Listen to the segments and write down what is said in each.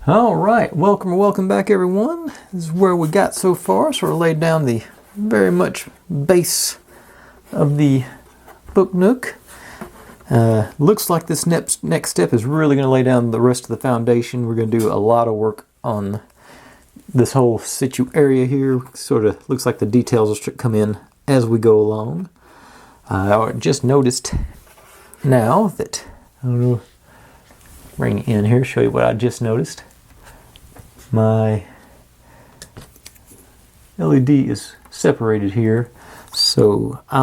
All right, welcome back, everyone. This is where we got so far. Sort of laid down the very much base of the book Nook. Looks like this next step is really going to lay down the rest of the foundation. We're going to do a lot of work on this whole area here. Sort of looks like the details will come in as we go along. I just noticed now that, I don't know, bring it in here, show you what I just noticed. My LED is separated here, so I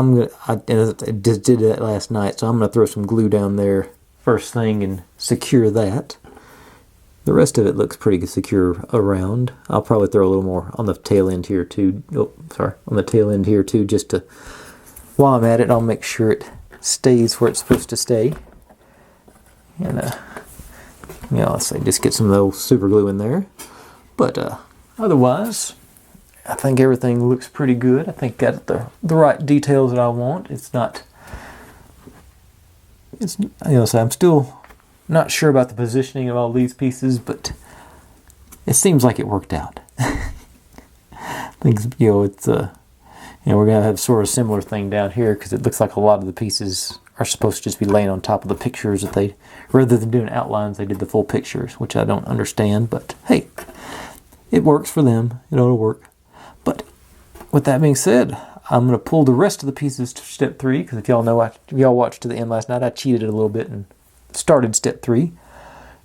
just did that last night, so I'm gonna throw some glue down there first thing and secure that. The rest of it looks pretty secure around. I'll probably throw a little more on the tail end here too. Oh, sorry, on the tail end here too, just to, while I'm at it, I'll make sure it stays where it's supposed to stay. And let's say just get some of the old super glue in there. But otherwise, I think everything looks pretty good. I think got the right details that I want. So I'm still not sure about the positioning of all these pieces, but it seems like it worked out. Things, we're gonna have sort of a similar thing down here because it looks like a lot of the pieces are supposed to just be laying on top of the pictures that rather than doing outlines, they did the full pictures, which I don't understand, but hey, it works for them. It'll work. But with that being said, I'm going to pull the rest of the pieces to step 3, because if y'all know, if y'all watched to the end last night, I cheated a little bit and started step 3,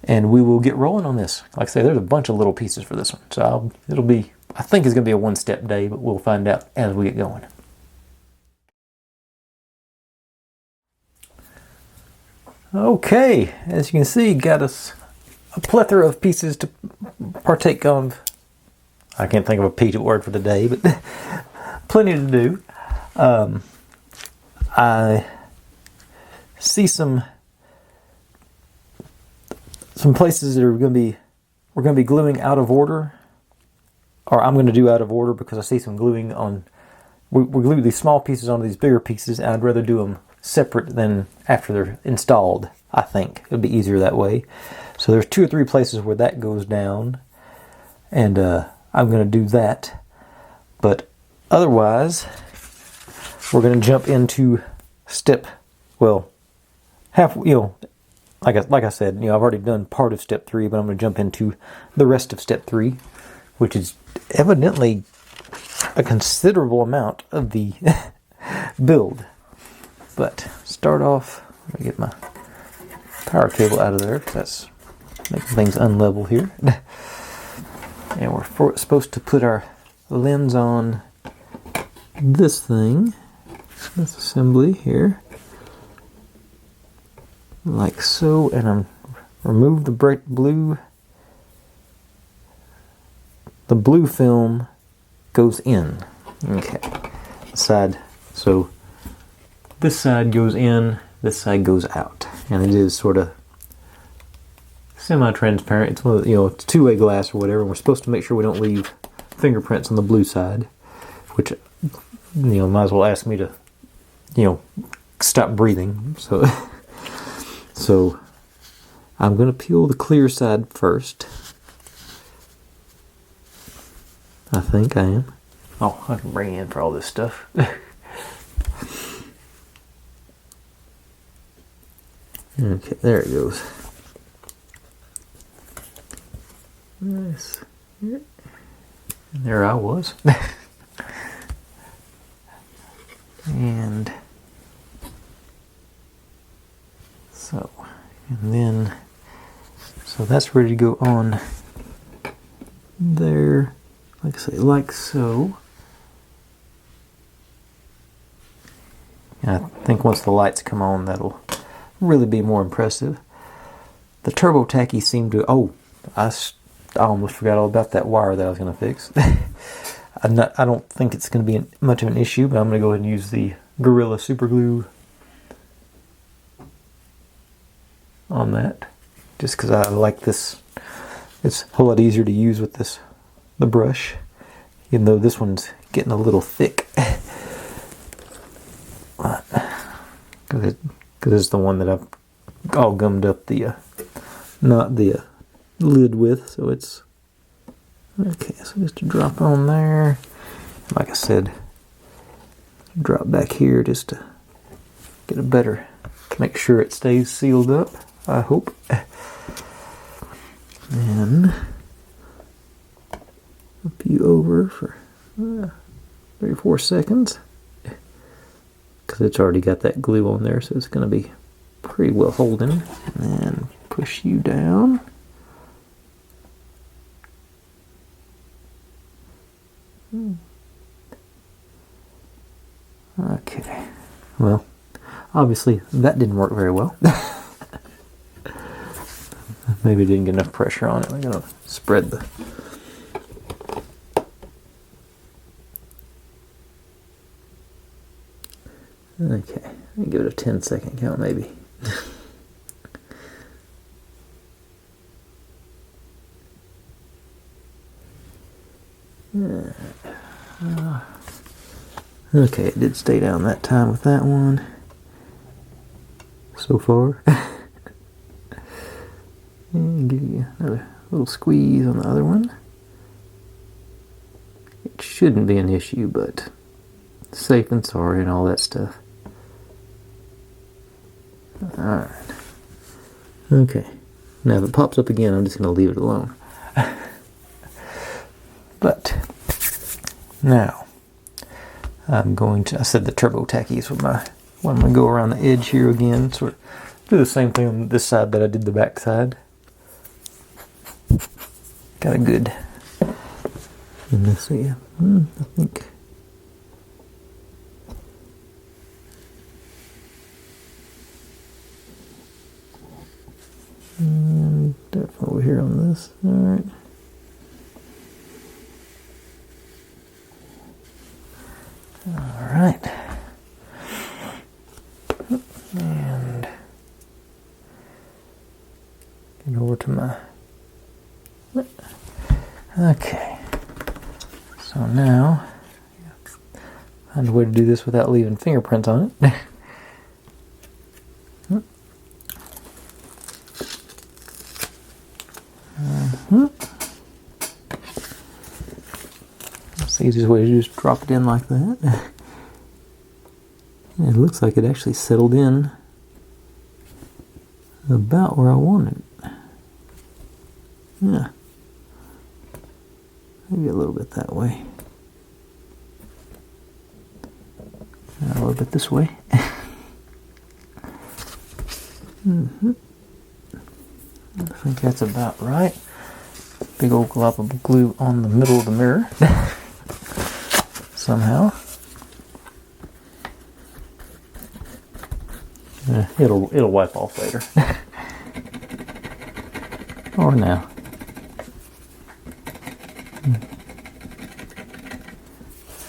and we will get rolling on this. Like I say, there's a bunch of little pieces for this one, so I think it's going to be a one-step day, but we'll find out as we get going. Okay, as you can see, got us a plethora of pieces to partake of. I can't think of a P word for today, but plenty to do. I see some places that we're going to be gluing out of order, or I'm going to do out of order because I see some gluing on. We glue these small pieces onto these bigger pieces, and I'd rather do them separate than after they're installed. I think it'll be easier that way. So there's 2 or 3 places where that goes down, and I'm going to do that. But otherwise, we're going to jump into step, like I said, I've already done part of step 3, but I'm going to jump into the rest of step 3, which is evidently a considerable amount of the build. But start off, let me get my power cable out of there, because that's making things unlevel here. And we're supposed to put our lens on this thing, this assembly here, like so, and I'm remove the bright blue. The blue film goes in. Okay, so this side goes in, this side goes out, and it is sort of semi-transparent. It's one of it's two-way glass or whatever. And we're supposed to make sure we don't leave fingerprints on the blue side, which might as well ask me to stop breathing. So so I'm going to peel the clear side first. I think I am. Oh, I can bring in for all this stuff. Okay, there it goes. Nice. And there I was. And so that's ready to go on there. Like I say, like so. And I think once the lights come on, that'll really be more impressive. The turbo tacky seemed to. Oh, I almost forgot all about that wire that I was going to fix. I don't think it's going to be much of an issue, but I'm going to go ahead and use the Gorilla Super Glue on that, just because I like this. It's a whole lot easier to use with the brush, even though this one's getting a little thick. Because it's the one that I've all gummed up the, not the lid with, so it's okay. So just to drop on there, like I said, drop back here just to get a better, make sure it stays sealed up, I hope. And flip you over for 3 or 4 seconds, because it's already got that glue on there, so it's going to be pretty well holding. And push you down. Okay, well, obviously that didn't work very well. Maybe didn't get enough pressure on it. We're going to spread the... Okay, let me give it a 10-second count maybe. Okay, it did stay down that time with that one. So far. And give you another little squeeze on the other one. It shouldn't be an issue, but safe and sorry and all that stuff. Alright. Okay. Now if it pops up again, I'm just going to leave it alone. But now I'm going to, I said the turbo tacky is what I'm going to go around the edge here again, sort of do the same thing on this side that I did the back side. Got a good, and let's see, I think, and definitely over here on this, alright. Alright. And get over to my... Okay. So now, find a way to do this without leaving fingerprints on it. That's the easiest way to just drop it in like that. And it looks like it actually settled in about where I wanted it. Yeah. Maybe a little bit that way. And a little bit this way. I think that's about right. Big old glob of glue on the middle of the mirror. Somehow. It'll wipe off later. Or now.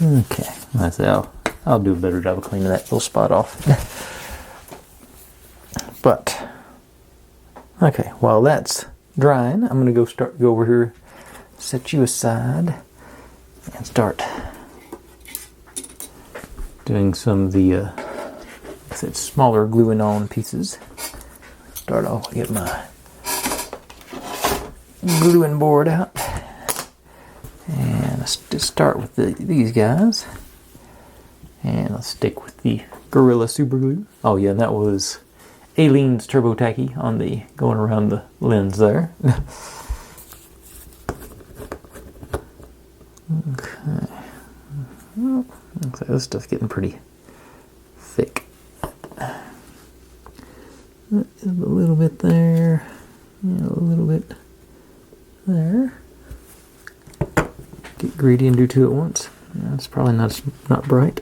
Okay, that's I'll do a better job of cleaning that little spot off. But okay, while that's drying, I'm gonna go over here, set you aside, and start doing some of the like I said, smaller gluing on pieces. Start off, get my gluing board out. And let's just start with these guys. And I'll stick with the Gorilla Super Glue. Oh yeah, and that was Aleene's Turbo Tacky on the going around the lens there. Okay. Well, looks like this stuff's getting pretty thick. A little bit there. Yeah, a little bit there. Get greedy and do two at once. That's probably not bright.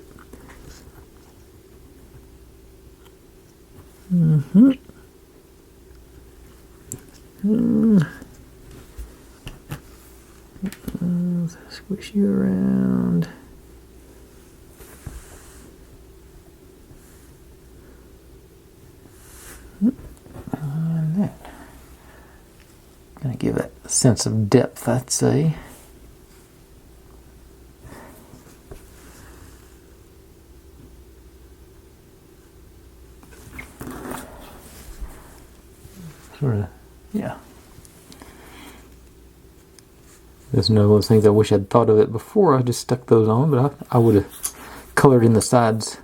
Squish you around. And that. Gonna give it a sense of depth, I'd say. Sort of, yeah. That's another one of those things I wish I'd thought of it before. I just stuck those on, but I would have colored in the sides.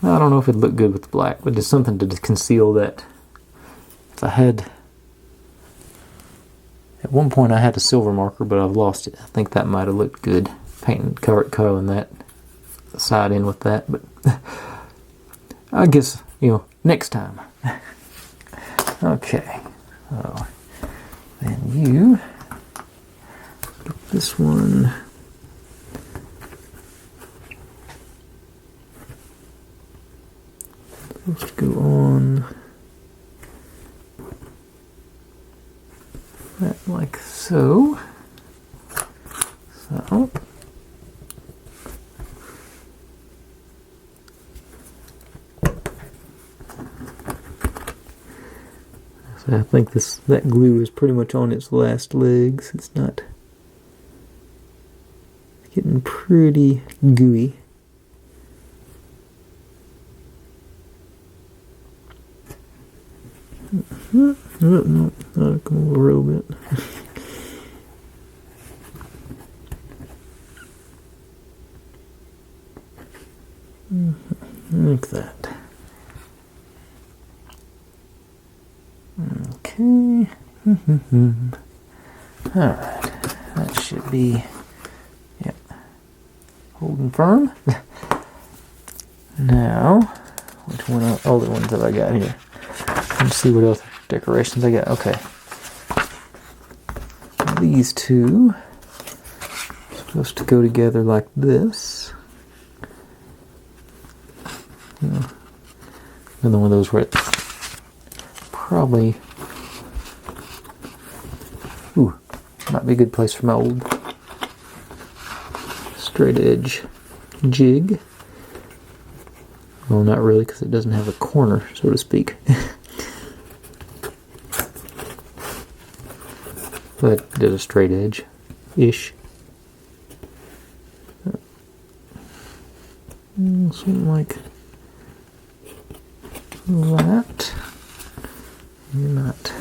I don't know if it'd look good with the black, but just something to conceal that. If I had... At one point I had a silver marker, but I've lost it. I think that might have looked good. Coloring that side in with that, but I guess, next time. Okay. So, then you get this one. Supposed to go on that like so. So I think that glue is pretty much on its last legs. It's getting pretty gooey. No, I'll come over a little bit. Like that. Okay. Alright. That should be, yep, holding firm. Now, which one of all the ones have I got here? Let's see what else decorations I got. Okay. These two are supposed to go together like this. Another one of those where it probably, might be a good place for my old straight edge jig. Well, not really, because it doesn't have a corner, so to speak. But it does a straight edge-ish. Something like that. You're not.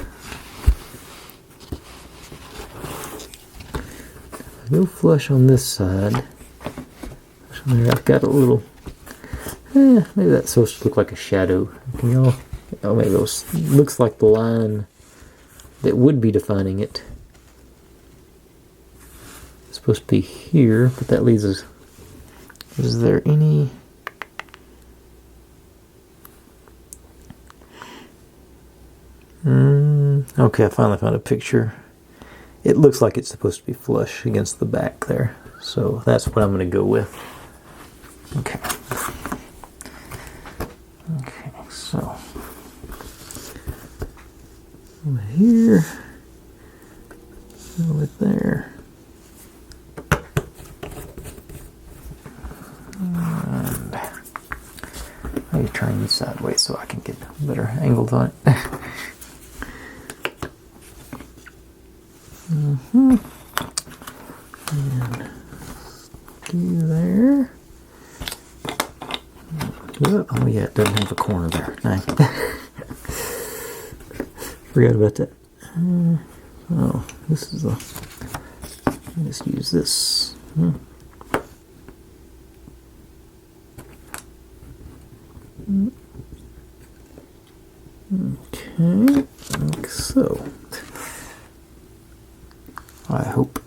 Go flush on this side. I've got a little. Maybe that's supposed to look like a shadow. Can y'all? Oh, maybe it looks like the line that would be defining it. It's supposed to be here, but that leaves us. Is there any? Okay, I finally found a picture. It looks like it's supposed to be flush against the back there. So that's what I'm going to go with. Okay. Okay, so over here, over there. And maybe turn these sideways so I can get better angles on it. And do there. Oh yeah, it doesn't have a corner there. Nice. Forgot about that. Oh, this is a. Let's use this. Okay, like so. I hope.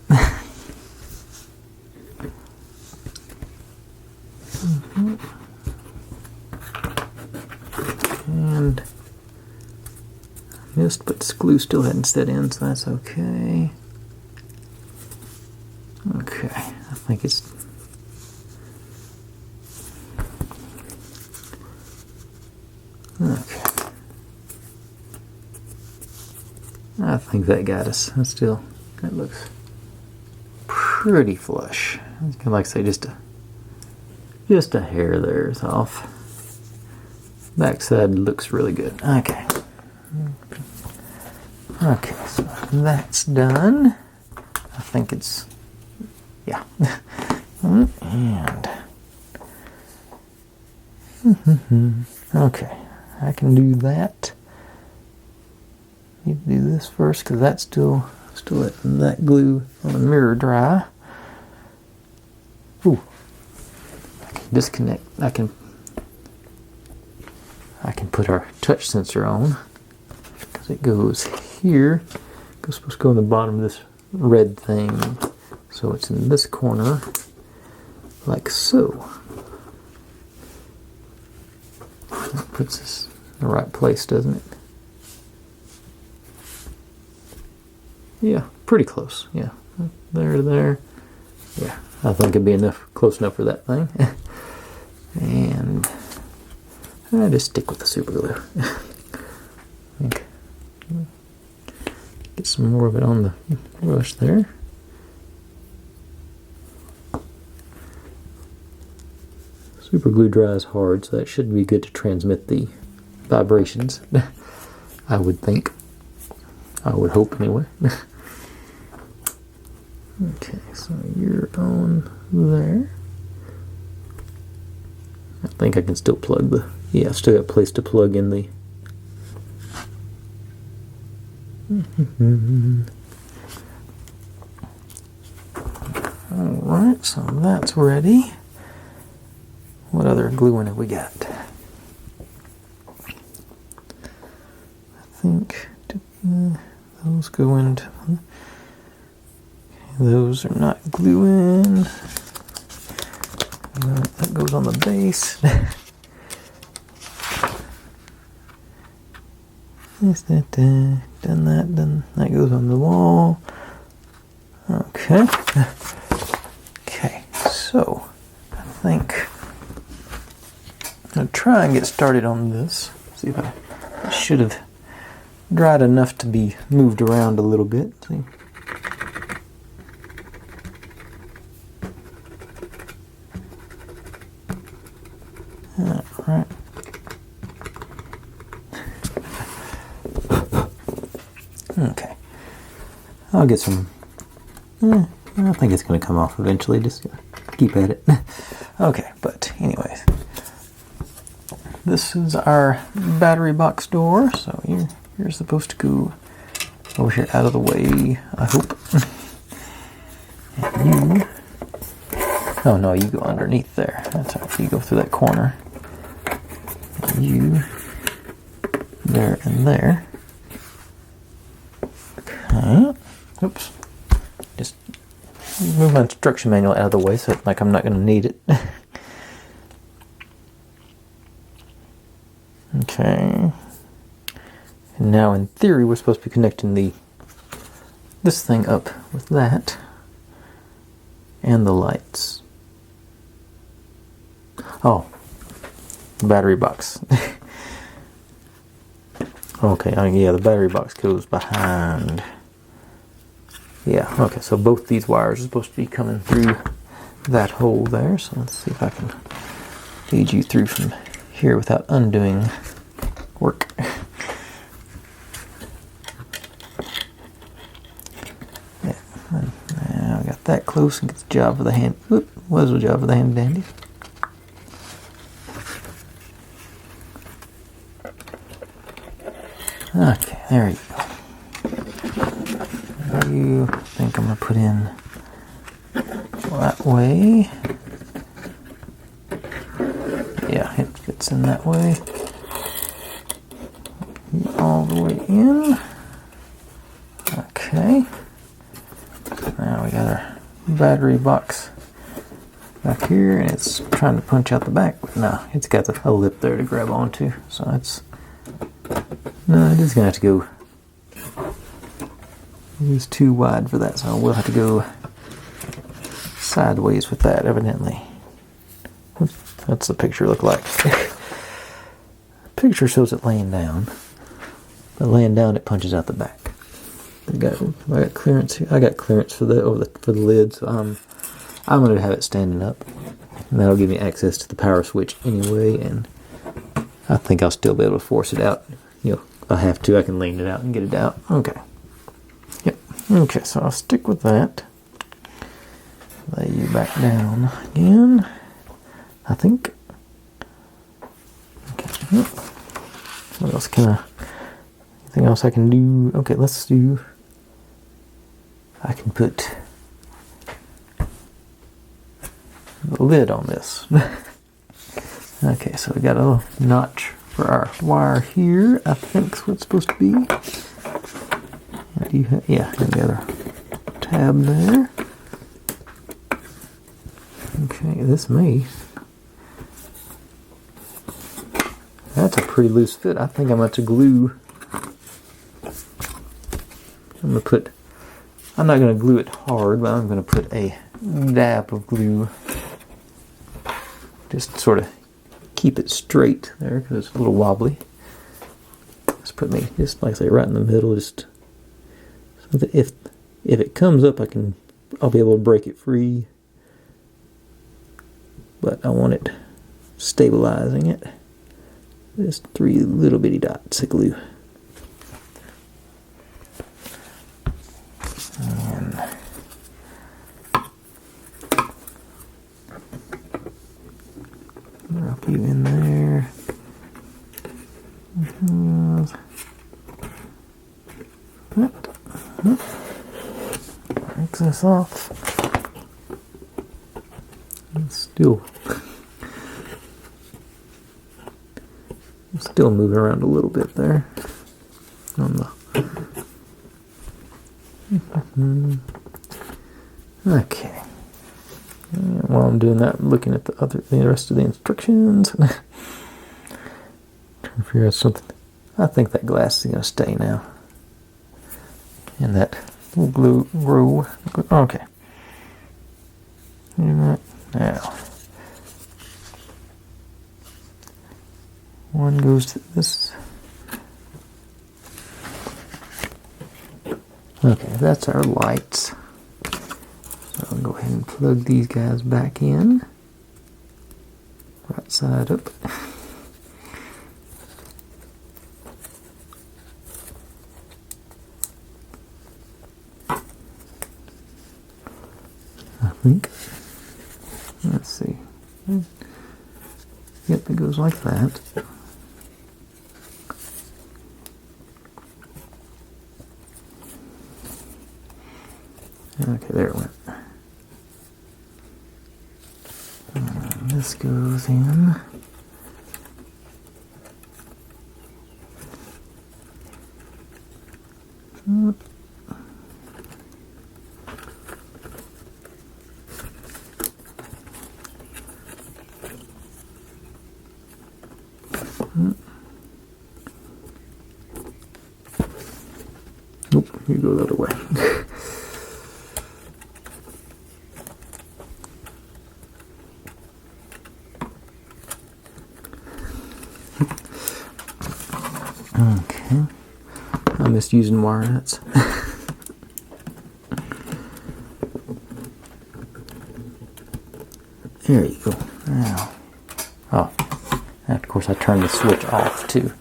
And missed, but the glue still hadn't set in, so that's okay. Okay, I think it's. Okay. I think that got us. That looks pretty flush. Kind of like say just a hair there is off. Backside looks really good. Okay. Okay, so that's done. I think it's, yeah. And okay, I can do that. Need to do this first because that's still Still letting that glue on the mirror dry. Ooh. I can disconnect. I can put our touch sensor on because it goes here. It's supposed to go in the bottom of this red thing. So it's in this corner, like so. That puts us in the right place, doesn't it? Yeah, pretty close. Yeah, there to there. Yeah, I think it'd be enough, close enough for that thing. And I just stick with the super glue. Okay. Get some more of it on the brush there. Super glue dries hard, so that should be good to transmit the vibrations. I would think. I would hope anyway. Okay, so you're on there. I think I can still plug the... Yeah, I still got a place to plug in the... Alright, so that's ready. What other glue in have we got? I think those go into... Those are not gluing. That goes on the base. Done that goes on the wall. Okay. Okay, so I think I'm going to try and get started on this. See if I should have dried enough to be moved around a little bit. See? Alright. Okay. I'll get some... I think it's going to come off eventually. Just keep at it. Okay, but anyways. This is our battery box door. So you're supposed to go over here out of the way, I hope. And you... Oh no, you go underneath there. That's how you go through that corner. And you... There and there. Okay. Oops. Just move my instruction manual out of the way so like I'm not going to need it. Okay. And now in theory we're supposed to be connecting this thing up with that. And the lights. Oh. Battery box. Okay, yeah, the battery box goes behind. Yeah, okay, so both these wires are supposed to be coming through that hole there. So let's see if I can lead you through from here without undoing work. Yeah, now I got that close and get the job of the hand. Whoop, was the job of the hand dandy. Okay, there you go. You think I'm going to put in that way. Yeah, it fits in that way. All the way in. Okay. Now we got our battery box back here, and it's trying to punch out the back. But no, it's got a lip there to grab onto, so it's... No, it is going to have to go... It is too wide for that, so we'll have to go sideways with that, evidently. What's the picture look like? The picture shows it laying down. But laying down, it punches out the back. I got clearance here. I got clearance for the lid, so I'm going to have it standing up. And that'll give me access to the power switch anyway, and I think I'll still be able to force it out. You know, if I have to, I can lean it out and get it out. Okay. Yep. Okay, so I'll stick with that. Lay you back down again, I think. Okay. Yep. What else can I... Anything else I can do? Okay, let's do... I can put the lid on this. Okay, so we got a notch for our wire here. I think that's what it's supposed to be. Yeah, and the other tab there. Okay, this may. That's a pretty loose fit. I think I'm going to glue. I'm not going to glue it hard, but I'm going to put a dab of glue. Just sort of keep it straight there because it's a little wobbly. Just put me, just like I say, right in the middle. Just so that if it comes up, I'll be able to break it free. But I want it stabilizing it. Just 3 little bitty dots of glue. And drop you in there. Break this off. Still moving around a little bit there on the. Okay. And while I'm doing that, I'm looking at the rest of the instructions. Trying to figure out something. I think that glass is going to stay now. And that glue row. Okay. Now. One goes to this. Okay, that's our lights. So I'll go ahead and plug these guys back in. Right side up. I think. Let's see. Yep, it goes like that. Okay, there it went. And this goes in. Nope, you go the other way. Okay, I'm just using wire nuts. There you go. Now, oh, and of course I turned the switch off too.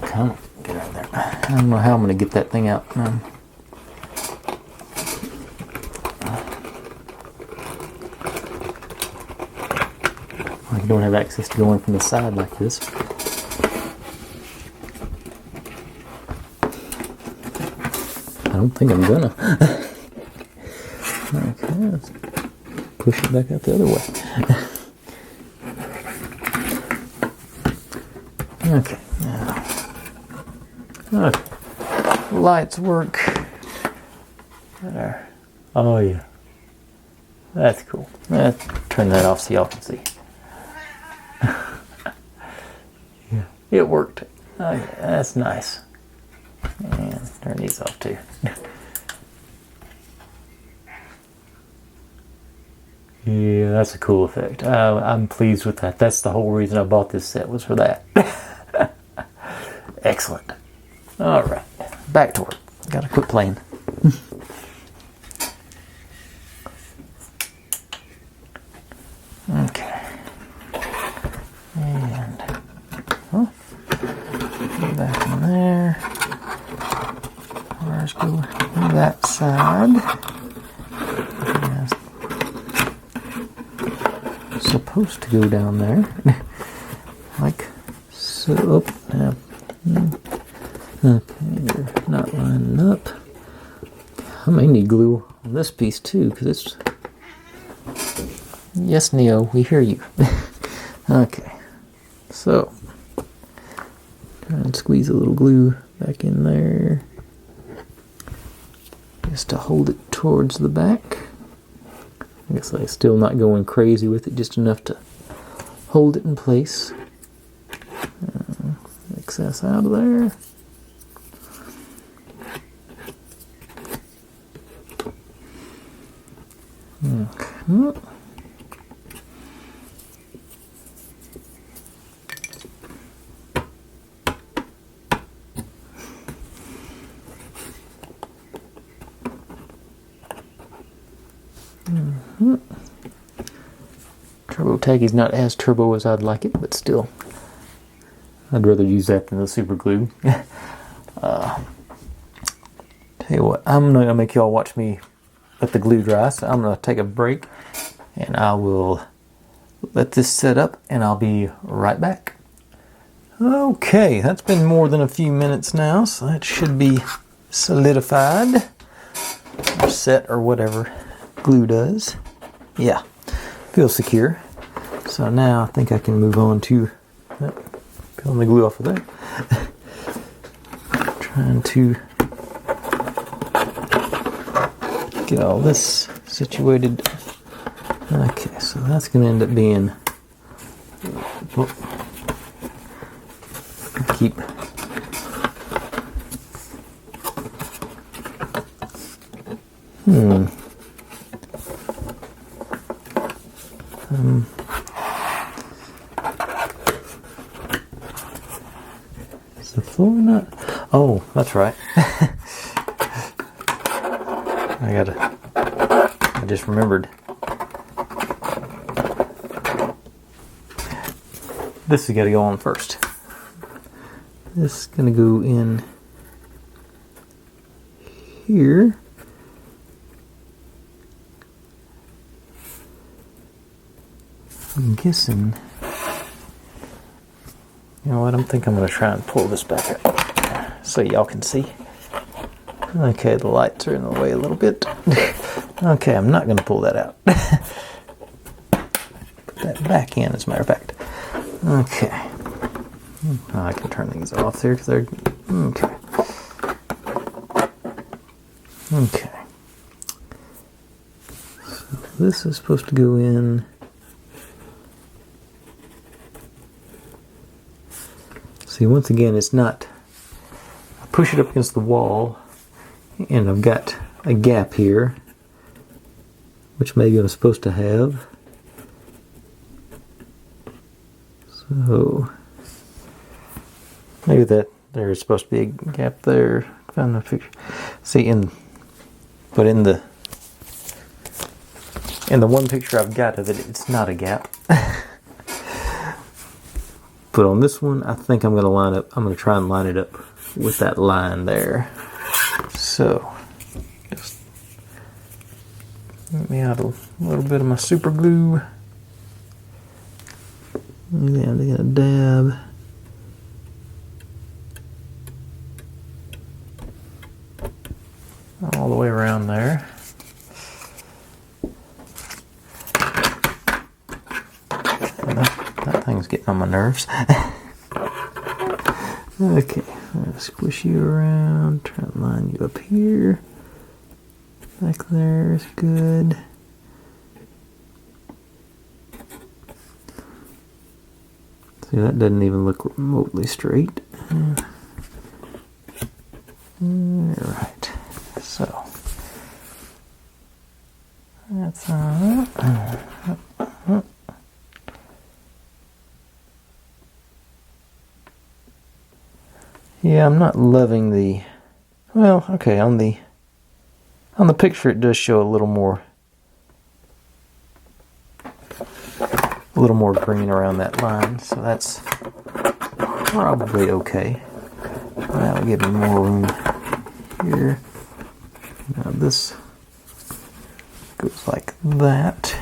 Come on, get out of there. I don't know how I'm going to get that thing out. I don't have access to going from the side like this. I don't think I'm gonna. Okay, let's push it back out the other way. Okay, now. Okay. Lights work. There. Oh yeah. That's cool. Let's turn that off so y'all can see. Yeah, it worked. Okay, that's nice. And turn these off too. Yeah, that's a cool effect. I'm pleased with that. That's the whole reason I bought this set, was for that. Excellent. All right, back to work. Gotta quit playing. Okay. side. Yeah, supposed to go down there. Like so. Oh, now. Okay, you're not lining up. I may need glue on this piece too, because it's... Yes, Neo, we hear you. Okay, so try and squeeze a little glue back in there, just to hold it towards the back. I guess I'm still not going crazy with it, just enough to hold it in place. Excess out of there. Okay. Turbo Taggy's not as turbo as I'd like it, but still, I'd rather use that than the super glue. Tell you what, I'm not gonna make y'all watch me let the glue dry, so I'm gonna take a break and I will let this set up and I'll be right back. Okay, that's been more than a few minutes now, so that should be solidified or set or whatever glue does. Yeah, feels secure. So now I think I can move on to peeling the glue off of there. Trying to get all this situated. Okay, so that's going to end up being... keep... Is the floor not... Oh, that's right. I just remembered. This has got to go on first. This is going to go in here. I'm guessing... You know what, I think I'm going to try and pull this back up so y'all can see. Okay, the lights are in the way a little bit. Okay, I'm not going to pull that out. Put that back in, as a matter of fact. Okay. Oh, I can turn these off there because they're... Okay. Okay. So this is supposed to go in... See, once again, it's not... I push it up against the wall, and I've got a gap here, which maybe I'm supposed to have. So, maybe there is supposed to be a gap there. Found the picture. See, in the one picture I've got of it, it's not a gap. But on this one, I think I'm going to try and line it up with that line there. So, just let me add a little bit of my super glue. Yeah, I'm going to dab. All the way around there. That thing's getting on my nerves. Okay, I'm going to squish you around, try and line you up here. Back there is good. See, that doesn't even look remotely straight. Alright, so that's yeah, I'm not loving the... Well, okay, on the picture it does show a little more green around that line, so that's probably okay. That'll give me more room here. Now this Goes like that.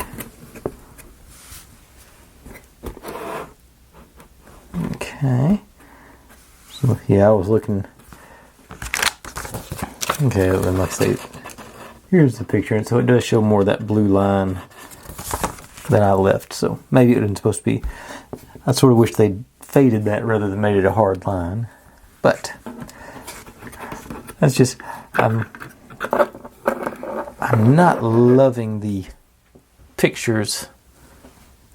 Okay. So yeah, I was looking. Okay, then like I say, here's the picture, and so it does show more of that blue line than I left. So maybe it wasn't supposed to be. I sort of wish they'd faded that rather than made it a hard line. But that's just I'm not loving the pictures.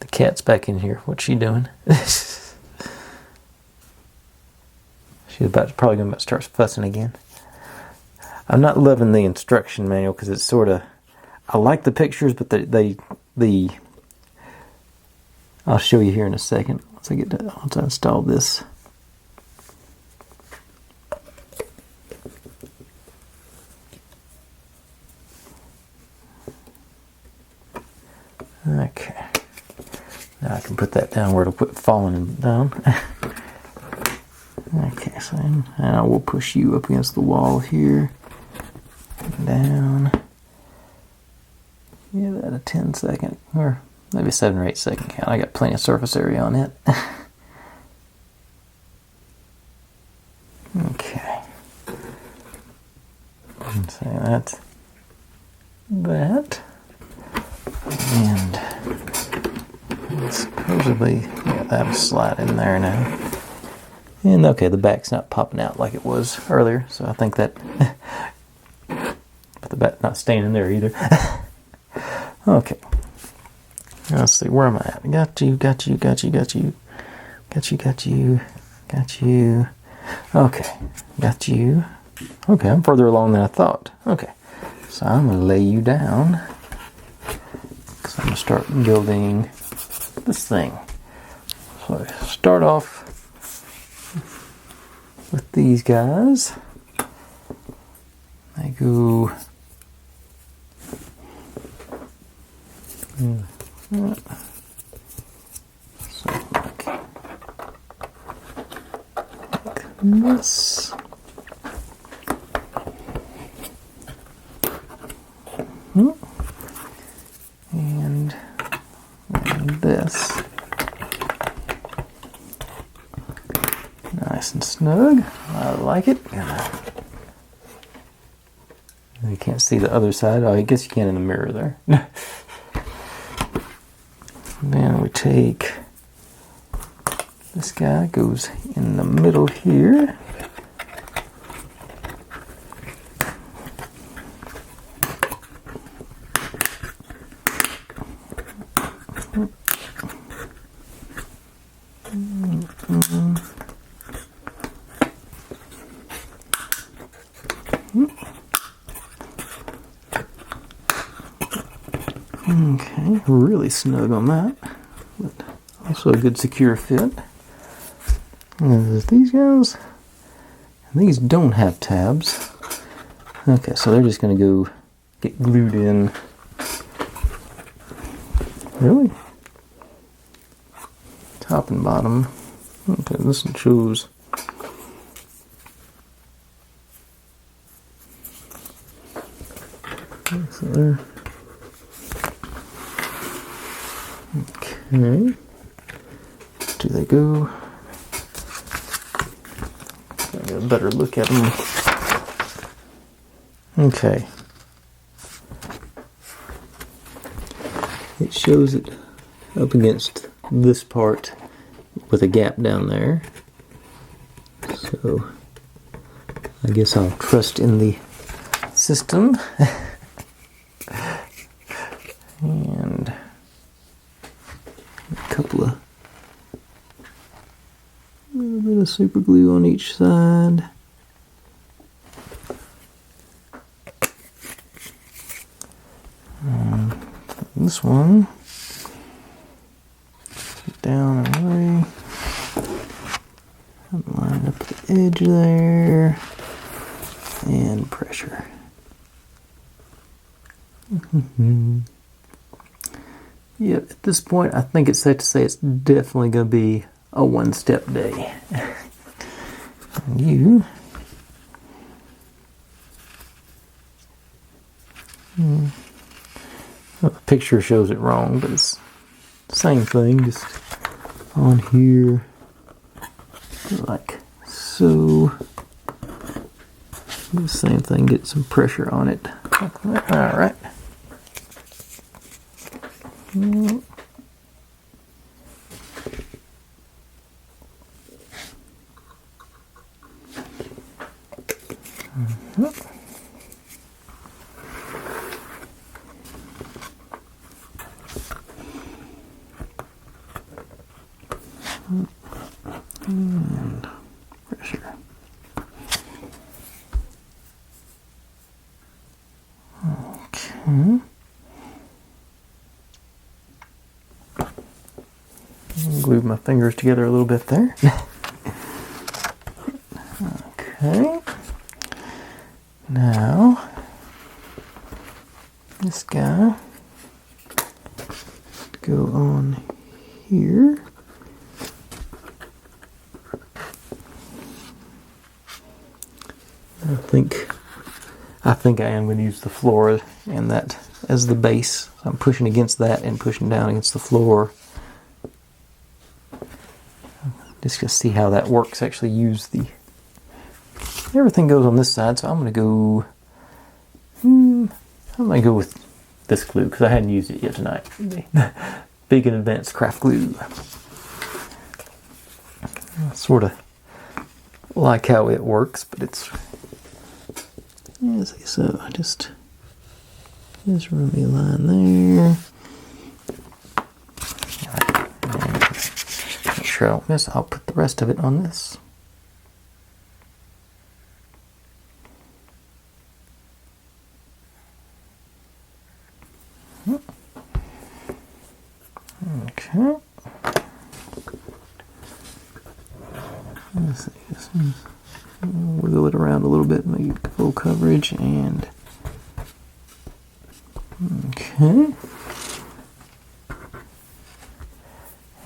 The cat's back in here. What's she doing? She's probably going to start fussing again. I'm not loving the instruction manual because it's sort of. I like the pictures, but the I'll show you here in a second once I install this. Okay. Now I can put that down where it'll quit falling down. Okay, so and I will push you up against the wall here. Down. Give that a 10-second, or maybe 7 or 8 second count. I got plenty of surface area on it. Okay. And so that's that. And supposedly, yeah, that'll slide in there now. And okay, the back's not popping out like it was earlier, so I think that. But the back's not staying in there either. Okay. Let's see, where am I at? Got you. Okay, got you. Okay, I'm further along than I thought. Okay, so I'm going to lay you down. So I'm going to start building this thing. So I start off with these guys. I go... So like this. And this. Nice and snug. I like it. You can't see the other side. Oh, I guess you can in the mirror there. Then we take this guy, goes in the middle here. Okay, really snug on that, but also a good secure fit. And there's these guys. These don't have tabs. Okay, so they're just going to go get glued in. Really? Top and bottom. Okay, this one shows. So there. Okay. Do they go? I get a better look at them. Okay. It shows it up against this part with a gap down there. So I guess I'll trust in the system. And a little bit of super glue on each side. This one down and away, and line up the edge there, and pressure. Yeah, at this point, I think it's safe to say it's definitely going to be a one-step day. You Well, the picture shows it wrong, but it's the same thing, just on here, like so. Do the same thing, get some pressure on it. Alright. And pressure. Okay. Glue my fingers together a little bit there. Okay. Now, this guy go on here. I think I am going to use the floor and that as the base. So I'm pushing against that and pushing down against the floor. Just to see how that works. Actually use the... Everything goes on this side, so I'm going to go... I'm going to go with this glue because I hadn't used it yet tonight. Big and Advanced Craft Glue. I sort of like how it works, but it's... So I just run me a line there. Make sure I don't miss. I'll put the rest of it on this. Okay. Let's see. Wiggle it around a little bit, make it full coverage, and okay.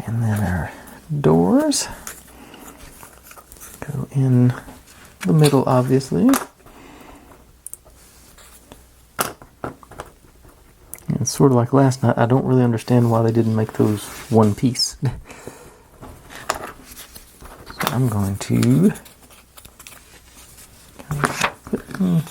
And then our doors go in the middle, obviously. And it's sort of like last night. I don't really understand why they didn't make those one piece. So I'm going to and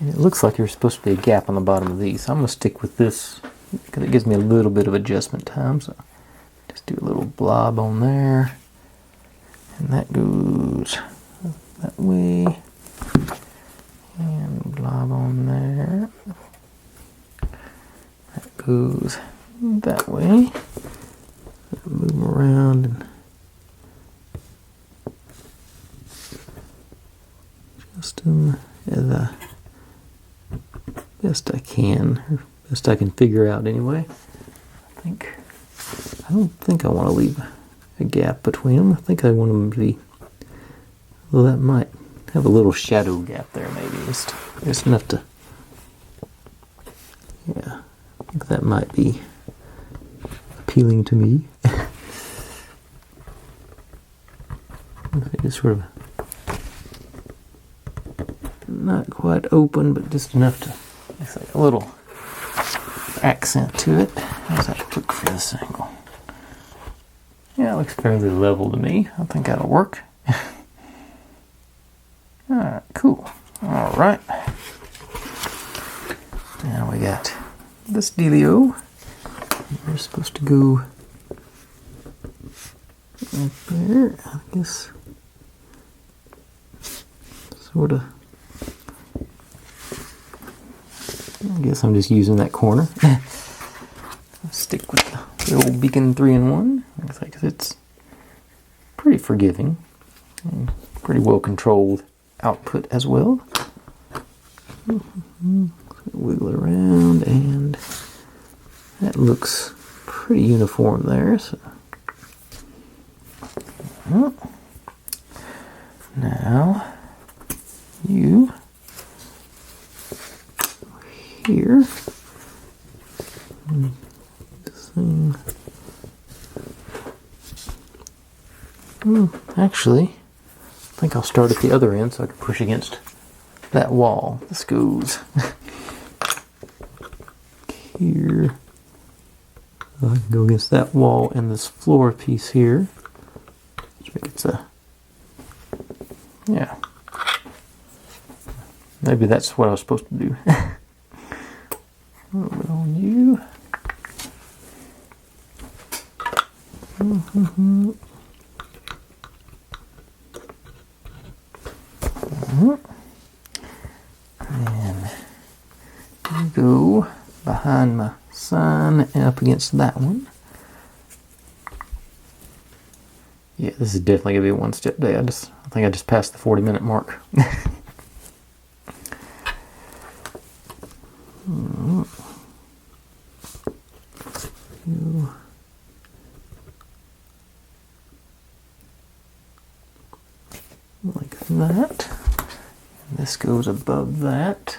it looks like there's supposed to be a gap on the bottom of these. So I'm going to stick with this because it gives me a little bit of adjustment time. So just do a little blob on there. And that goes that way. And blob on there. That goes that way. Move them around and adjust them as best I can, or best I can figure out anyway. I don't think I want to leave a gap between them. I think I want them to be, well, that might have a little shadow gap there, maybe just enough to, yeah, I think that might be appealing to me. It's sort of not quite open, but just enough to, it's like a little accent to it. How's that look for this angle? Yeah, it looks fairly level to me. I think that'll work. Alright, cool. Alright. Now we got this dealio. We're supposed to go right there, I guess. Sort of. I guess I'm just using that corner. Stick with the old Beacon 3-in-1 because it's pretty forgiving and pretty well controlled output as well. Wiggle it around, and that looks pretty uniform there. So now you here. This thing. Actually, think I'll start at the other end so I can push against that wall. This goes here. I can go against that wall and this floor piece here. It's a, yeah. Maybe that's what I was supposed to do. A little bit on you. And you go behind my sign and up against that one. Yeah, this is definitely gonna be a one-step day. I think I just passed the 40-minute mark. Like that. And this goes above that.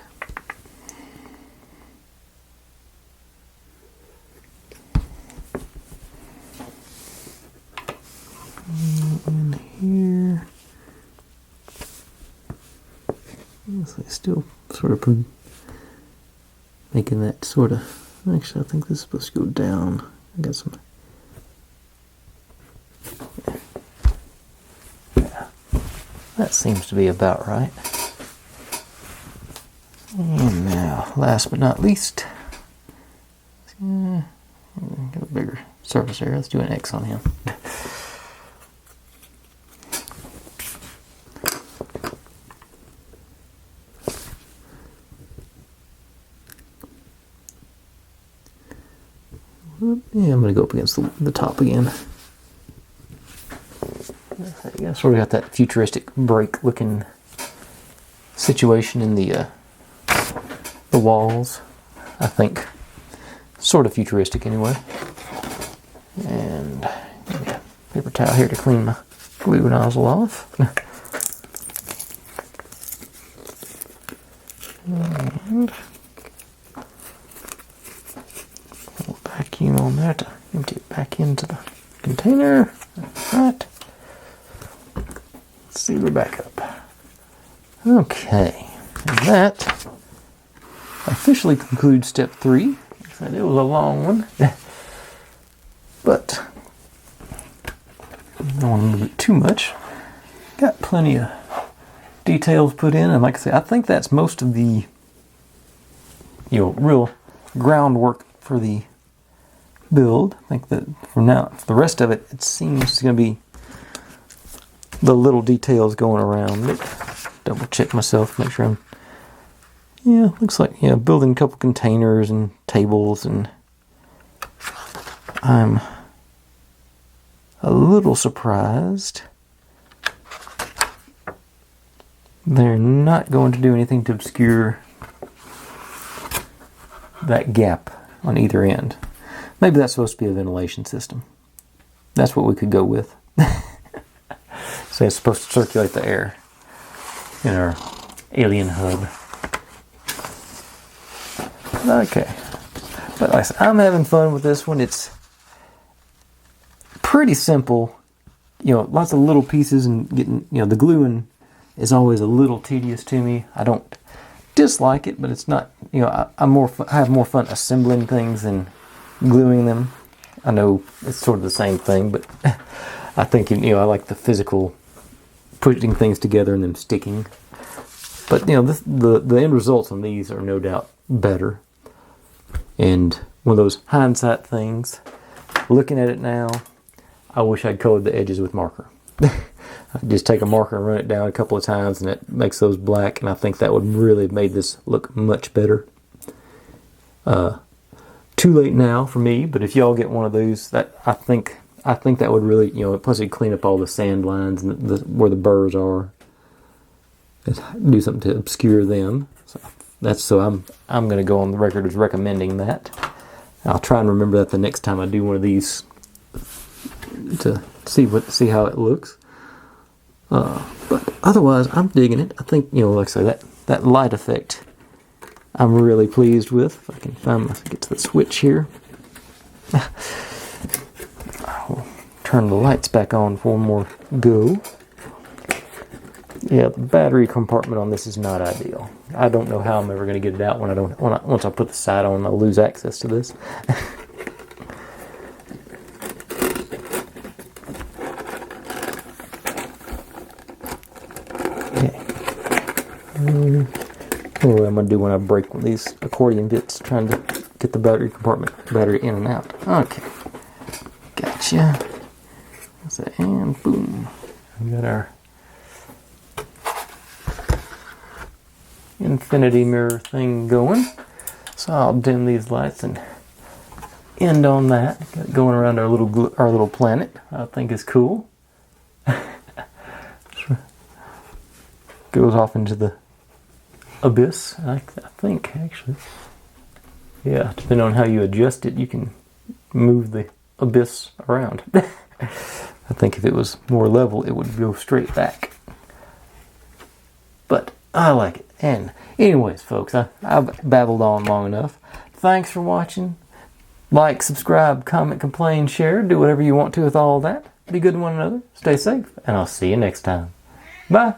In here. Looks like still sort of making that sort of. Actually, I think this is supposed to go down. I got some. Yeah, that seems to be about right. And now, last but not least, get a bigger surface area. Let's do an X on him. Yeah, I'm going to go up against the top again. Yeah, sort of got that futuristic break looking situation in the walls, I think. Sort of futuristic anyway. And yeah, paper towel here to clean my glue nozzle off. And vacuum on there to empty it back into the container. Right. Let's see, we're back up. Okay, and that officially concludes step 3. It was a long one, but I don't want to move it too much. Got plenty of details put in, and like I say, I think that's most of the real groundwork for the build. I think that from now, for the rest of it, it seems going to be the little details going around it. Double check myself, make sure I'm, looks like, building a couple containers and tables, and I'm a little surprised they're not going to do anything to obscure that gap on either end. Maybe that's supposed to be a ventilation system. That's what we could go with. So it's supposed to circulate the air in our alien hub. Okay. But like I said, I'm having fun with this one. It's pretty simple. Lots of little pieces, and getting, the gluing is always a little tedious to me. I don't dislike it, but it's not, I have more fun assembling things than gluing them. I know it's sort of the same thing, but I think, I like the physical putting things together and them sticking. But, the end results on these are no doubt better. And one of those hindsight things, looking at it now, I wish I'd colored the edges with marker. I just take a marker and run it down a couple of times, and it makes those black, and I think that would really have made this look much better. Too late now for me, but if y'all get one of those, that I think that would really, plus it'd clean up all the sand lines and where the burrs are. Do something to obscure them. So I'm going to go on the record as recommending that. I'll try and remember that the next time I do one of these to see how it looks. But otherwise, I'm digging it. I think, like I say, that light effect I'm really pleased with. If I can get to the switch here. I'll turn the lights back on for one more go. Yeah, the battery compartment on this is not ideal. I don't know how I'm ever going to get it out once I put the side on. I'll lose access to this. Okay. What I'm going to do when I break one of these accordion bits, trying to get the battery in and out. Okay. Gotcha. And boom. We got our infinity mirror thing going. So I'll dim these lights and end on that. Got it going around our little planet. I think is cool. Goes off into the abyss. I think actually. Yeah, depending on how you adjust it, you can move the abyss around. I think if it was more level, it would go straight back. But I like it. And anyways, folks, I've babbled on long enough. Thanks for watching. Like, subscribe, comment, complain, share. Do whatever you want to with all that. Be good to one another. Stay safe. And I'll see you next time. Bye.